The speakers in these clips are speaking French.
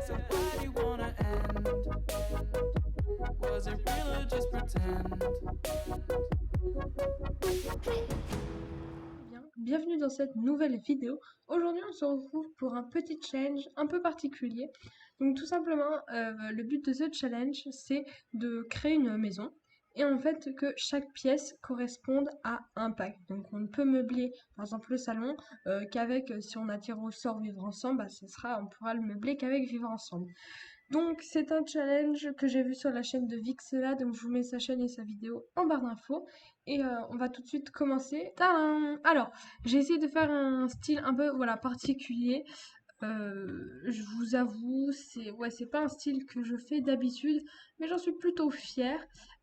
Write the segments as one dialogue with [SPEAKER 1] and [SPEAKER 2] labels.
[SPEAKER 1] So why do you wanna end? Was it real or just pretend?
[SPEAKER 2] Bienvenue dans cette nouvelle vidéo. Aujourd'hui on se retrouve pour un petit challenge un peu particulier. Donc tout simplement le but de ce challenge c'est de créer une maison et en fait que chaque pièce corresponde à un pack. Donc on ne peut meubler par exemple le salon qu'avec, si on attire au sort vivre ensemble, on pourra le meubler qu'avec vivre ensemble. Donc c'est un challenge que j'ai vu sur la chaîne de Vixela, donc je vous mets sa chaîne et sa vidéo en barre d'infos. Et on va tout de suite commencer. Tadam! Alors, j'ai essayé de faire un style un peu particulier. Je vous avoue, c'est pas un style que je fais d'habitude, mais j'en suis plutôt fière.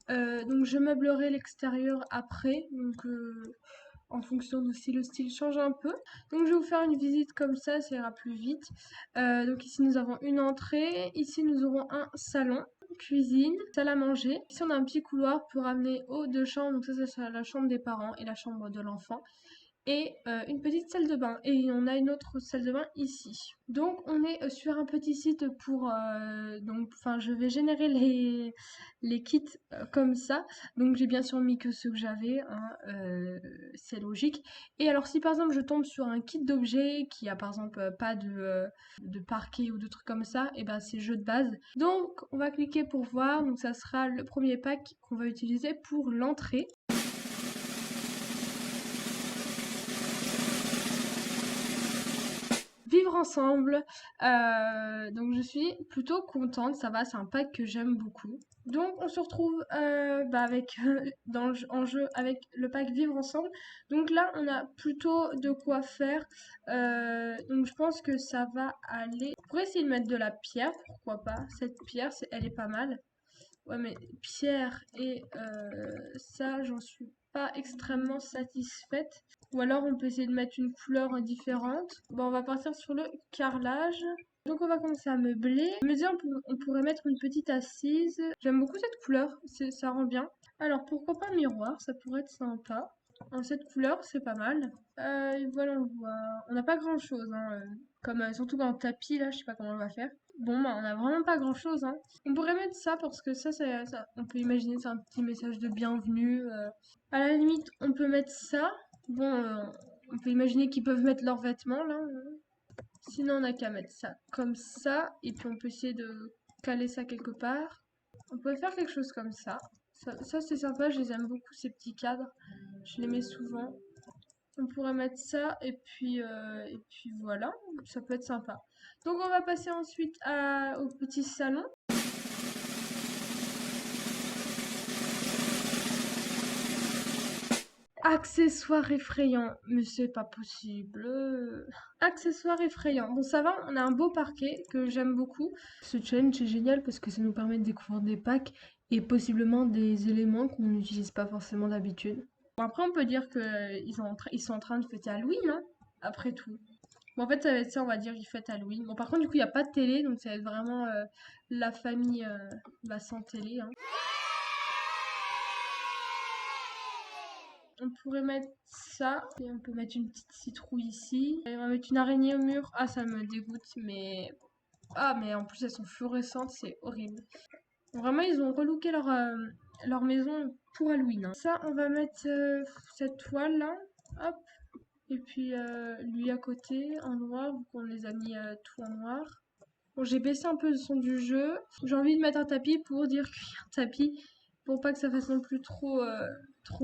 [SPEAKER 2] Donc je meublerai l'extérieur après, donc en fonction de si le style change un peu. Donc je vais vous faire une visite comme ça ira plus vite. Donc ici nous avons une entrée, ici nous aurons un salon, cuisine, salle à manger. Ici on a un petit couloir pour amener aux deux chambres, donc ça sera la chambre des parents et la chambre de l'enfant. Et une petite salle de bain. Et on a une autre salle de bain ici. Donc on est sur un petit site pour je vais générer les kits comme ça. Donc j'ai bien sûr mis que ceux que j'avais, hein, c'est logique. Et alors si par exemple je tombe sur un kit d'objets qui a par exemple pas de parquet ou de trucs comme ça, et ben c'est jeu de base. Donc on va cliquer pour voir. Donc ça sera le premier pack qu'on va utiliser pour l'entrée. Vivre ensemble, donc je suis plutôt contente, ça va, c'est un pack que j'aime beaucoup. Donc on se retrouve avec en jeu avec le pack Vivre ensemble. Donc là on a plutôt de quoi faire, donc je pense que ça va aller. On pourrait essayer de mettre de la pierre, pourquoi pas, cette pierre elle est pas mal. Ouais, mais pierre et ça, j'en suis pas extrêmement satisfaite. Ou alors, on peut essayer de mettre une couleur différente. Bon, on va partir sur le carrelage. Donc, on va commencer à meubler. Je me dis, on pourrait mettre une petite assise. J'aime beaucoup cette couleur, ça rend bien. Alors, pourquoi pas un miroir, ça pourrait être sympa. En cette couleur, c'est pas mal. Et voilà, on n'a pas grand-chose, hein, surtout dans le tapis, là, je sais pas comment on va faire. Bon, bah, on a vraiment pas grand-chose, hein. On pourrait mettre ça parce que ça, on peut imaginer c'est un petit message de bienvenue. À la limite, on peut mettre ça. Bon, on peut imaginer qu'ils peuvent mettre leurs vêtements là. Sinon, on n'a qu'à mettre ça comme ça. Et puis, on peut essayer de caler ça quelque part. On peut faire quelque chose comme ça. Ça c'est sympa, je les aime beaucoup ces petits cadres. Je les mets souvent. On pourrait mettre ça et puis voilà, ça peut être sympa. Donc on va passer ensuite au petit salon. Accessoires effrayants, mais c'est pas possible. Accessoires effrayants. Bon ça va, on a un beau parquet que j'aime beaucoup. Ce challenge est génial parce que ça nous permet de découvrir des packs et possiblement des éléments qu'on n'utilise pas forcément d'habitude. Bon, après on peut dire que ils sont en train de fêter Halloween, hein, après tout. Bon, en fait, ça va être ça, on va dire, ils fêtent Halloween. Bon, par contre, du coup, il n'y a pas de télé, donc ça va être vraiment la famille sans télé, hein. On pourrait mettre ça, et on peut mettre une petite citrouille ici. Et on va mettre une araignée au mur. Ah, ça me dégoûte, mais... Ah, mais en plus, elles sont fluorescentes, c'est horrible. Vraiment, ils ont relooké leur maison pour Halloween, hein. Ça, on va mettre cette toile-là, hop. Et puis lui à côté, en noir, vu qu'on les a mis tout en noir. Bon, j'ai baissé un peu le son du jeu. J'ai envie de mettre un tapis pour dire qu'il y a un tapis, pour pas que ça fasse non plus trop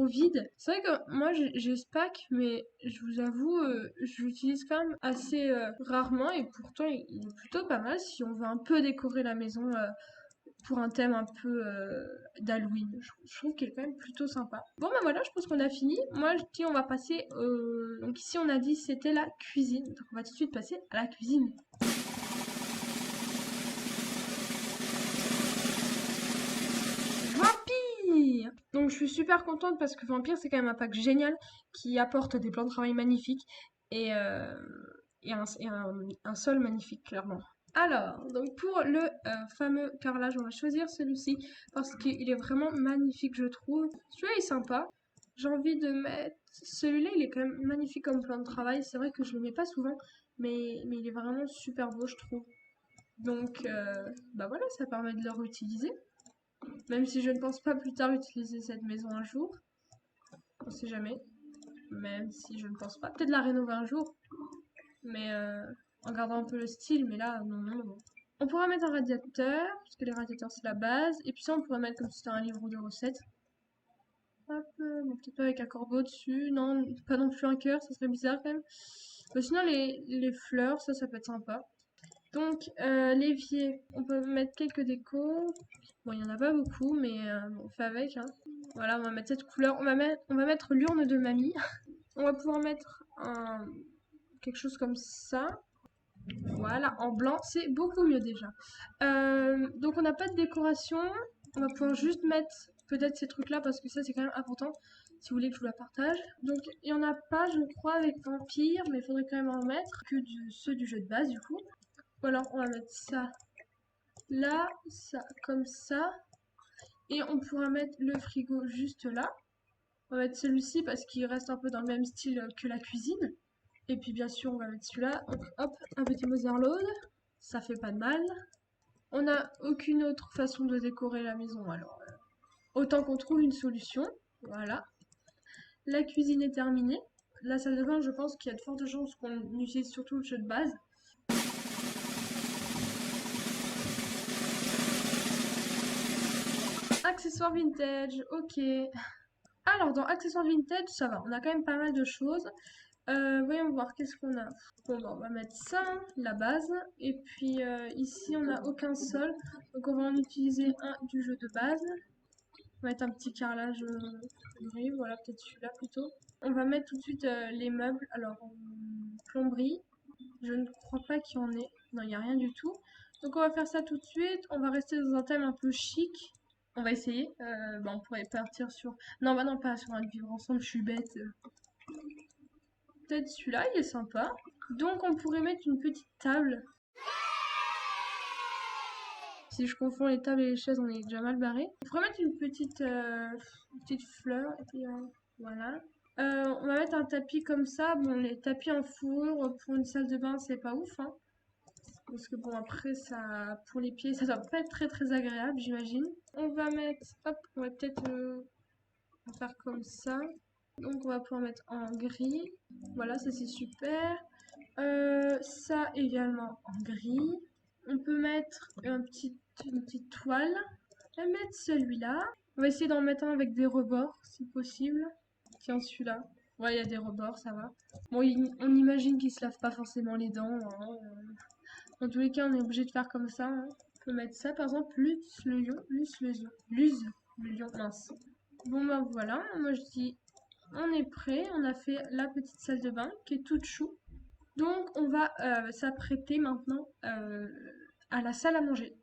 [SPEAKER 2] vide. C'est vrai que moi j'ai ce pack, mais je vous avoue, je l'utilise quand même assez rarement et pourtant il est plutôt pas mal si on veut un peu décorer la maison pour un thème un peu d'Halloween. Je trouve qu'il est quand même plutôt sympa. Bon bah voilà, je pense qu'on a fini. Moi je dis on va passer... Donc ici on a dit c'était la cuisine. Donc on va tout de suite passer à la cuisine. Vampire! Donc je suis super contente parce que Vampire c'est quand même un pack génial qui apporte des plans de travail magnifiques et, un sol magnifique clairement. Alors, donc pour le fameux carrelage, on va choisir celui-ci parce qu'il est vraiment magnifique je trouve. Celui-là est sympa. J'ai envie de mettre... Celui-là il est quand même magnifique comme plan de travail. C'est vrai que je le mets pas souvent mais il est vraiment super beau je trouve. Donc, bah voilà, ça permet de le réutiliser. Même si je ne pense pas plus tard utiliser cette maison un jour. On sait jamais. Même si je ne pense pas. Peut-être la rénover un jour. Mais en gardant un peu le style. Mais là, non, non, non. On pourra mettre un radiateur. Parce que les radiateurs, c'est la base. Et puis ça, on pourrait mettre comme si c'était un livre de recettes. Hop, bon, peut-être pas avec un corbeau dessus. Non, pas non plus un cœur. Ça serait bizarre quand même. Sinon, les fleurs, ça peut être sympa. Donc, l'évier, on peut mettre quelques décos. Bon, il n'y en a pas beaucoup, mais bon, on fait avec. Hein. Voilà, on va mettre cette couleur. On va mettre l'urne de mamie. On va pouvoir mettre quelque chose comme ça. Voilà, en blanc, c'est beaucoup mieux déjà. Donc, on n'a pas de décoration. On va pouvoir juste mettre peut-être ces trucs-là parce que ça, c'est quand même important. Si vous voulez que je vous la partage. Donc, il n'y en a pas, je crois, avec Vampire, mais il faudrait quand même en mettre que ceux du jeu de base, du coup. Ou alors, on va mettre ça là, ça comme ça. Et on pourra mettre le frigo juste là. On va mettre celui-ci parce qu'il reste un peu dans le même style que la cuisine. Et puis bien sûr, on va mettre celui-là. Donc hop, un petit Motherload. Ça fait pas de mal. On n'a aucune autre façon de décorer la maison. Alors, autant qu'on trouve une solution. Voilà. La cuisine est terminée. La salle de bain, je pense qu'il y a de fortes chances qu'on utilise surtout le jeu de base. Accessoires vintage, ok. Alors, dans accessoires vintage, ça va. On a quand même pas mal de choses. Voyons voir, qu'est-ce qu'on a. Bon, bah, on va mettre ça, la base. Et puis, ici, on n'a aucun sol. Donc, on va en utiliser un du jeu de base. On va mettre un petit carrelage gris. Voilà, peut-être celui-là plutôt. On va mettre tout de suite les meubles. Alors, plomberie. Je ne crois pas qu'il y en ait. Non, il n'y a rien du tout. Donc, on va faire ça tout de suite. On va rester dans un thème un peu chic. On va essayer. Bah, on pourrait partir sur... Non, bah non, pas sur un vivre ensemble, je suis bête. Peut-être celui-là, il est sympa. Donc, on pourrait mettre une petite table. Si je confonds les tables et les chaises, on est déjà mal barré. On pourrait mettre une petite fleur. Et puis, voilà. On va mettre un tapis comme ça. Bon, les tapis en fourrure pour une salle de bain, c'est pas ouf. Hein. Parce que bon, après, ça, pour les pieds, ça doit pas être très très agréable, j'imagine. On va mettre, hop, on va peut-être faire comme ça. Donc, on va pouvoir mettre en gris. Voilà, ça c'est super. Ça également en gris. On peut mettre une petite toile. On va mettre celui-là. On va essayer d'en mettre un avec des rebords, si possible. Tiens, celui-là. Ouais, il y a des rebords, ça va. Bon, on imagine qu'ils se lavent pas forcément les dents. Hein. Dans tous les cas, on est obligé de faire comme ça. Hein. On peut mettre ça, par exemple, Luz le lion, mince. Bon, bah voilà, moi je dis, on est prêt. On a fait la petite salle de bain qui est toute chou. Donc, on va s'apprêter maintenant à la salle à manger.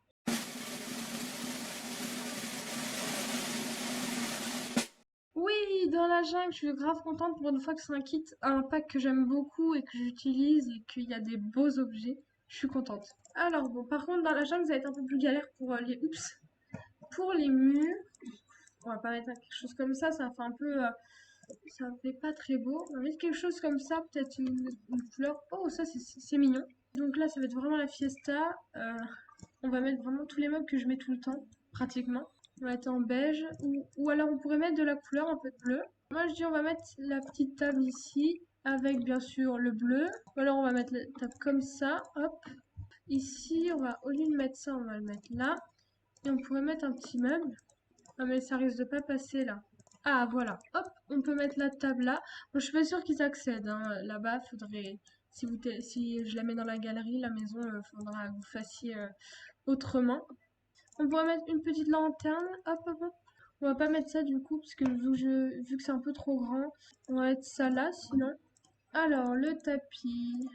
[SPEAKER 2] Oui, dans la jungle, je suis grave contente pour une fois que c'est un pack que j'aime beaucoup et que j'utilise et qu'il y a des beaux objets. Je suis contente. Alors bon, par contre, dans la jungle, ça va être un peu plus galère pour les oups. Pour les murs, on va pas mettre quelque chose comme ça fait un peu... ça fait pas très beau. On va mettre quelque chose comme ça, peut-être une couleur. Oh, ça c'est mignon. Donc là, ça va être vraiment la fiesta. On va mettre vraiment tous les meubles que je mets tout le temps, pratiquement. On va être en beige. Ou alors on pourrait mettre de la couleur, un peu de bleu. Moi, je dis on va mettre la petite table ici, avec bien sûr le bleu. Ou alors on va mettre la table comme ça, hop. Ici, on va, au lieu de mettre ça, on va le mettre là. Et on pourrait mettre un petit meuble. Ah mais ça risque de pas passer là. Ah voilà, hop, on peut mettre la table là. Bon, je suis pas sûre qu'ils accèdent. Hein. Là-bas, faudrait... Si je la mets dans la galerie, la maison, faudra que vous fassiez autrement. On pourrait mettre une petite lanterne. Hop, hop, hop. On va pas mettre ça du coup, parce que vu que c'est un peu trop grand, on va mettre ça là sinon. Alors, le tapis,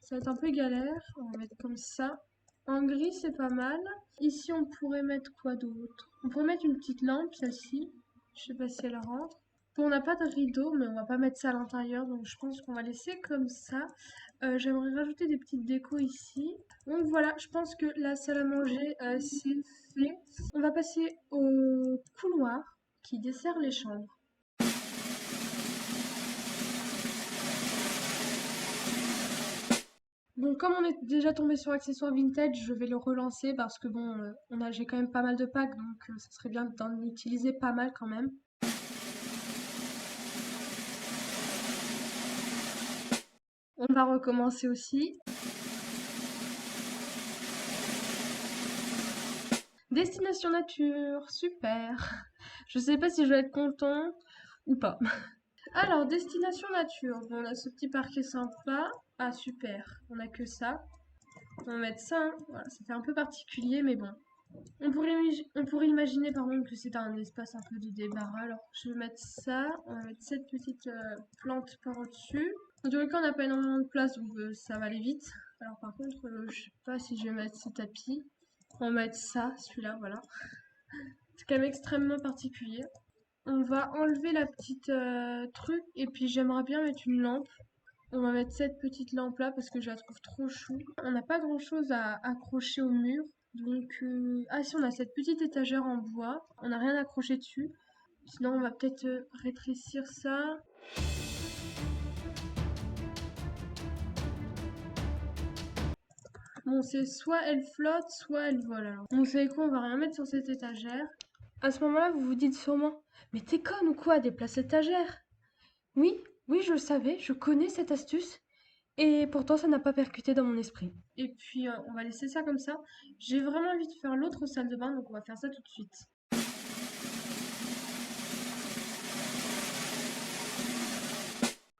[SPEAKER 2] ça va être un peu galère. On va mettre comme ça. En gris, c'est pas mal. Ici, on pourrait mettre quoi d'autre? On pourrait mettre une petite lampe, celle-ci. Je sais pas si elle rentre. Bon, on n'a pas de rideau, mais on va pas mettre ça à l'intérieur, donc je pense qu'on va laisser comme ça. J'aimerais rajouter des petites décos ici. Donc voilà, je pense que la salle à manger, c'est fait. On va passer au couloir qui dessert les chambres. Bon, comme on est déjà tombé sur accessoires vintage, je vais le relancer parce que bon, j'ai quand même pas mal de packs, donc ça serait bien d'en utiliser pas mal quand même. On va recommencer aussi. Destination nature, super. Je sais pas si je vais être content ou pas. Alors, destination nature. Bon, on a ce petit parquet sympa. Ah, super. On a que ça. On va mettre ça, hein. Voilà, ça fait un peu particulier, mais bon. On pourrait imaginer, pardon, que c'est un espace un peu de débarras. Alors, je vais mettre ça. On va mettre cette petite plante par au-dessus. En tout cas, on n'a pas énormément de place, donc ça va aller vite. Alors, par contre, je sais pas si je vais mettre ce tapis. On va mettre ça, celui-là, voilà. C'est quand même extrêmement particulier. On va enlever la petite truc, et puis j'aimerais bien mettre une lampe. On va mettre cette petite lampe là parce que je la trouve trop chou. On n'a pas grand chose à accrocher au mur. Donc, ah si, on a cette petite étagère en bois. On n'a rien accroché dessus. Sinon, on va peut-être rétrécir ça. Bon, c'est soit elle flotte, soit elle vole. Alors, bon, vous savez quoi, on va rien mettre sur cette étagère. À ce moment-là, vous vous dites sûrement, mais t'es conne ou quoi, déplace l'étagère? Oui, oui, je le savais, je connais cette astuce. Et pourtant, ça n'a pas percuté dans mon esprit. Et puis, on va laisser ça comme ça. J'ai vraiment envie de faire l'autre salle de bain, donc on va faire ça tout de suite.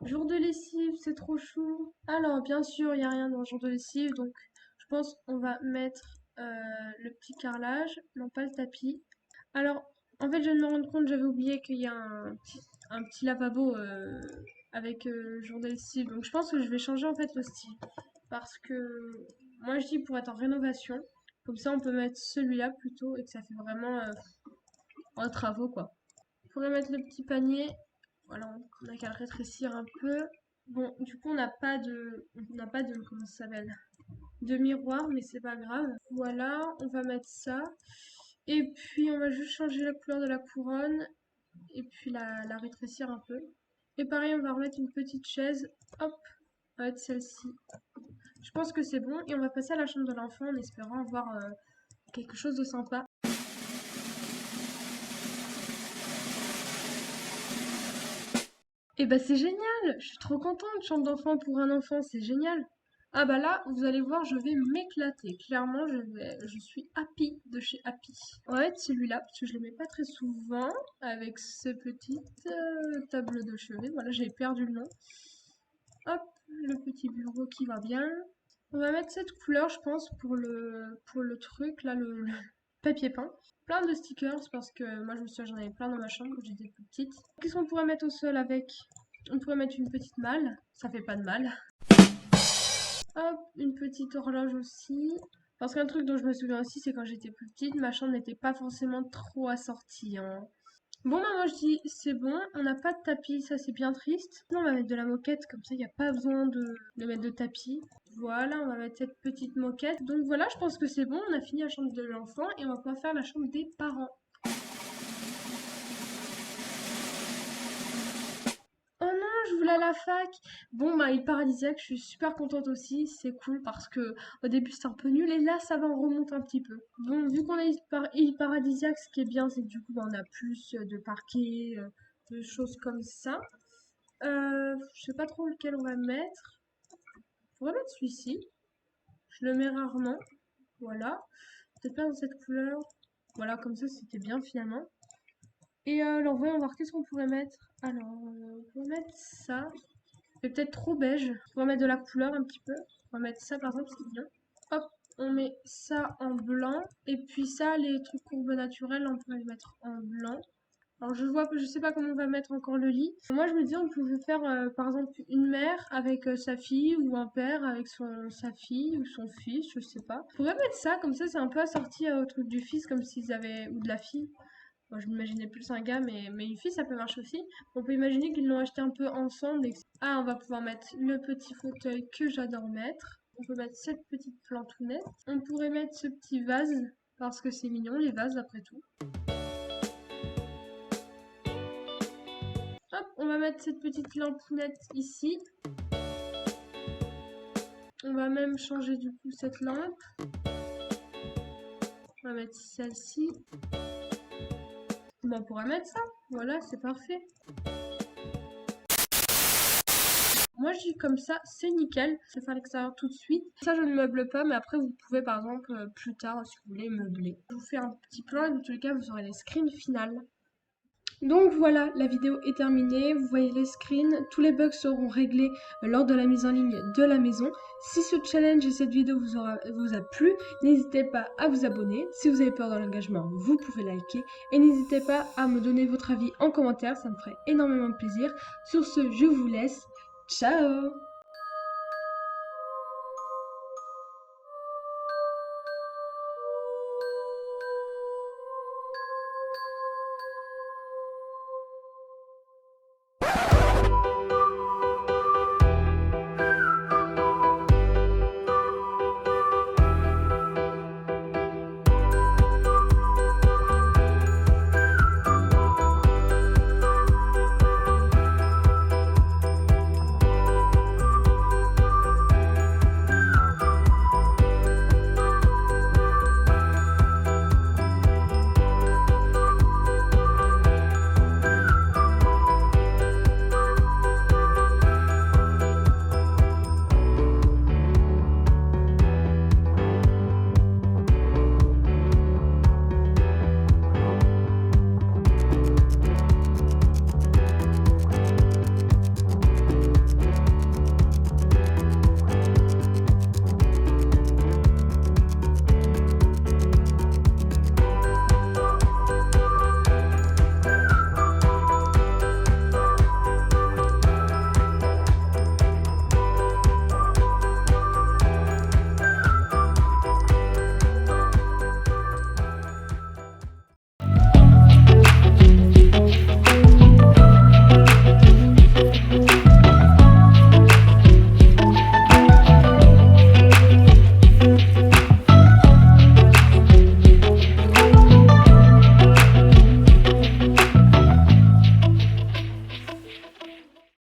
[SPEAKER 2] Jour de lessive, c'est trop chou. Alors, bien sûr, il n'y a rien dans le jour de lessive, donc je pense qu'on va mettre le petit carrelage, non pas le tapis. Alors, en fait, je viens de me rendre compte, j'avais oublié qu'il y a un petit lavabo avec jour de lessive, donc je pense que je vais changer en fait le style. Parce que moi, je dis pour être en rénovation, comme ça on peut mettre celui-là plutôt et que ça fait vraiment en travaux quoi. On pourrait mettre le petit panier. Voilà, on a qu'à le rétrécir un peu. Bon, du coup, comment ça s'appelle? De miroir, mais c'est pas grave. Voilà, on va mettre ça. Et puis, on va juste changer la couleur de la couronne. Et puis, la rétrécir un peu. Et pareil, on va remettre une petite chaise. Hop, on va mettre celle-ci. Je pense que c'est bon. Et on va passer à la chambre de l'enfant en espérant avoir quelque chose de sympa. Et bah c'est génial! Je suis trop contente, chambre d'enfant pour un enfant, c'est génial! Ah bah là, vous allez voir, je vais m'éclater. Clairement, je suis happy de chez Happy. On va mettre celui-là, parce que je le mets pas très souvent, avec ce petit tableau de chevet. Voilà, j'ai perdu le nom. Hop, le petit bureau qui va bien. On va mettre cette couleur, je pense, pour le truc, là, le papier peint. Plein de stickers, parce que moi, je me souviens, j'en avais plein dans ma chambre quand j'étais plus petite. Qu'est-ce qu'on pourrait mettre au sol avec? On pourrait mettre une petite malle, ça fait pas de mal. Hop, une petite horloge aussi. Parce qu'un truc dont je me souviens aussi, c'est quand j'étais plus petite, ma chambre n'était pas forcément trop assortie, hein. Bon, bah, moi je dis c'est bon, on n'a pas de tapis, ça c'est bien triste. Non, on va mettre de la moquette, comme ça il n'y a pas besoin de mettre de tapis. Voilà, on va mettre cette petite moquette. Donc voilà, je pense que c'est bon, on a fini la chambre de l'enfant et on va pouvoir faire la chambre des parents. Oh non, je voulais à la fac. Bon, bah, île paradisiaque, je suis super contente aussi. C'est cool parce que au début c'était un peu nul et là ça va, on remonte un petit peu. Bon, vu qu'on est île paradisiaque, ce qui est bien, c'est que du coup, bah, on a plus de parquets, de choses comme ça. Je sais pas trop lequel on va mettre. On va mettre celui-ci. Je le mets rarement. Voilà. Peut-être pas dans cette couleur. Voilà, comme ça, c'était bien finalement. Et alors, voyons voir qu'est-ce qu'on pourrait mettre. Alors, on pourrait mettre ça. C'est peut-être trop beige. On va mettre de la couleur un petit peu. On va mettre ça par exemple, c'est bien. Hop, on met ça en blanc. Et puis ça, les trucs courbes naturelles, on pourrait les mettre en blanc. Alors je sais pas comment on va mettre encore le lit. Moi je me dis on pouvait faire par exemple une mère avec sa fille ou un père avec sa fille ou son fils, je sais pas. On pourrait mettre ça comme ça c'est un peu assorti au truc du fils comme s'ils avaient ou de la fille. Moi je m'imaginais plus un gars mais une fille ça peut marcher aussi. On peut imaginer qu'ils l'ont acheté un peu ensemble. Ah on va pouvoir mettre le petit fauteuil que j'adore mettre. On peut mettre cette petite plantounette. On pourrait mettre ce petit vase parce que c'est mignon les vases après tout. Hop, on va mettre cette petite lampounette ici. On va même changer du coup cette lampe. On va mettre celle-ci. On pourra mettre ça. Voilà, c'est parfait. Moi je dis comme ça, c'est nickel. Je vais faire l'extérieur tout de suite. Ça je ne meuble pas, mais après vous pouvez par exemple plus tard si vous voulez meubler. Je vous fais un petit plan et dans tous les cas vous aurez les screens finales. Donc voilà, la vidéo est terminée, vous voyez les screens, tous les bugs seront réglés lors de la mise en ligne de la maison. Si ce challenge et cette vidéo vous a plu, n'hésitez pas à vous abonner. Si vous avez peur de l'engagement, vous pouvez liker. Et n'hésitez pas à me donner votre avis en commentaire, ça me ferait énormément plaisir. Sur ce, je vous laisse. Ciao!